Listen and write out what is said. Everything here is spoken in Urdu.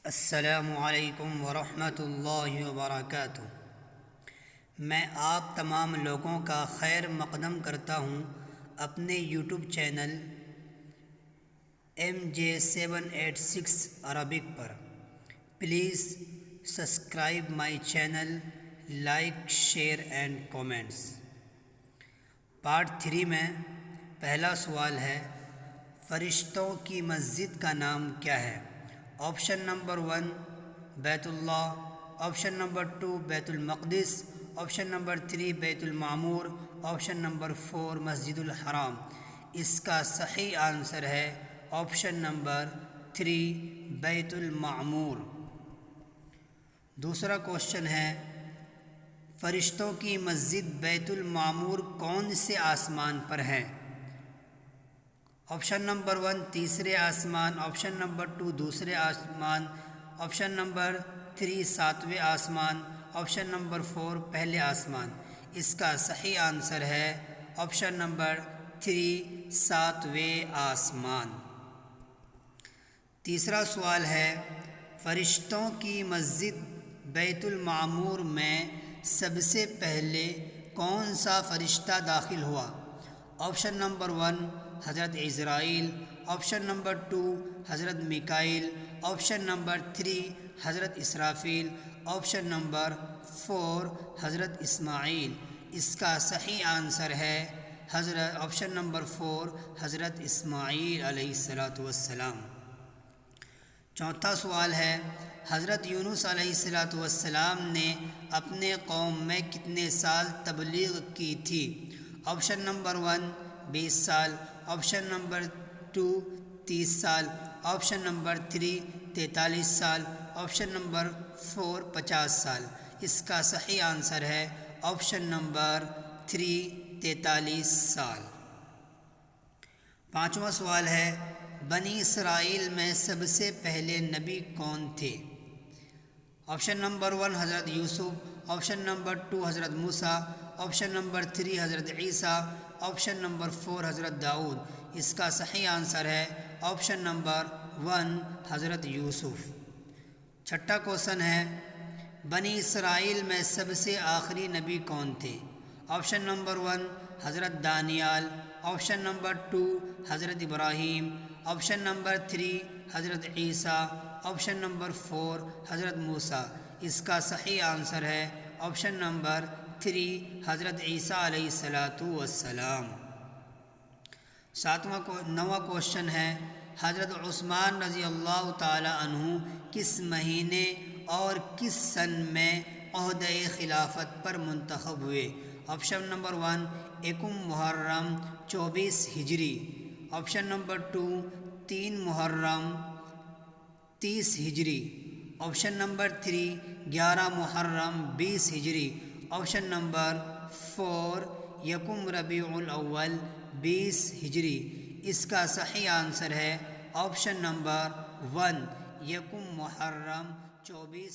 السلام علیکم ورحمۃ اللہ وبرکاتہ۔ میں آپ تمام لوگوں کا خیر مقدم کرتا ہوں اپنے YouTube channel MJ786 Arabic per. Please subscribe my channel, like, share and comments. Part 3 میں پہلا سوال ہے، فرشتوں کی مسجد کا نام کیا ہے؟ آپشن نمبر 1 بیت اللہ، آپشن نمبر 2 بیت المقدس، آپشن نمبر 3 بیت المعمور، آپشن نمبر 4 مسجد الحرام۔ اس کا صحیح آنسر ہے آپشن نمبر 3 بیت المعمور۔ دوسرا کوشچن ہے، فرشتوں کی مسجد بیت المعمور کون سے آسمان پر ہے؟ آپشن نمبر 1 تیسرے آسمان، آپشن نمبر 2 دوسرے آسمان، آپشن نمبر 3 ساتویں آسمان، آپشن نمبر 4 پہلے آسمان۔ اس کا صحیح آنسر ہے آپشن نمبر 3 ساتویں آسمان۔ تیسرا سوال ہے، فرشتوں کی مسجد بیت المعمور میں سب سے پہلے کون سا فرشتہ داخل ہوا؟ آپشن نمبر 1 حضرت عزرائیل، آپشن نمبر 2 حضرت میکائیل، آپشن نمبر 3 حضرت اسرافیل، آپشن نمبر 4 حضرت اسماعیل۔ اس کا صحیح آنسر ہے آپشن نمبر 4 حضرت اسماعیل علیہ السلام۔ چوتھا سوال ہے، حضرت یونس علیہ السلام نے اپنے قوم میں کتنے سال تبلیغ کی تھی؟ آپشن نمبر 1 20 سال، آپشن نمبر 2 30 سال، آپشن نمبر 3 43 سال، آپشن نمبر 4 50 سال۔ اس کا صحیح آنسر ہے آپشن نمبر 3 43 سال۔ پانچواں سوال ہے، بنی اسرائیل میں سب سے پہلے نبی کون تھے؟ آپشن نمبر 1 حضرت یوسف، آپشن نمبر 2 حضرت موسیٰ، آپشن نمبر 3 حضرت عیسیٰ، آپشن نمبر 4 حضرت داؤد۔ اس کا صحیح آنسر ہے آپشن نمبر 1 حضرت یوسف۔ چھٹا کوشچن ہے، بنی اسرائیل میں سب سے آخری نبی کون تھے؟ آپشن نمبر 1 حضرت دانیال، آپشن نمبر 2 حضرت ابراہیم، آپشن نمبر 3 حضرت عیسیٰ، آپشن نمبر 4 حضرت موسیٰ۔ اس کا صحیح آنسر ہے آپشن نمبر 3 حضرت عیسیٰ علیہ السلام۔ نواں کوشچن ہے، حضرت عثمان رضی اللہ تعالی عنہ کس مہینے اور کس سن میں عہدہ خلافت پر منتخب ہوئے؟ آپشن نمبر 1 یکم محرم 24 ہجری، آپشن نمبر 2 3 محرم 30 ہجری، آپشن نمبر 3 11 محرم 20 ہجری، آپشن نمبر 4 یکم ربیع الاول 20 ہجری۔ اس کا صحیح آنسر ہے آپشن نمبر 1 یکم محرم 24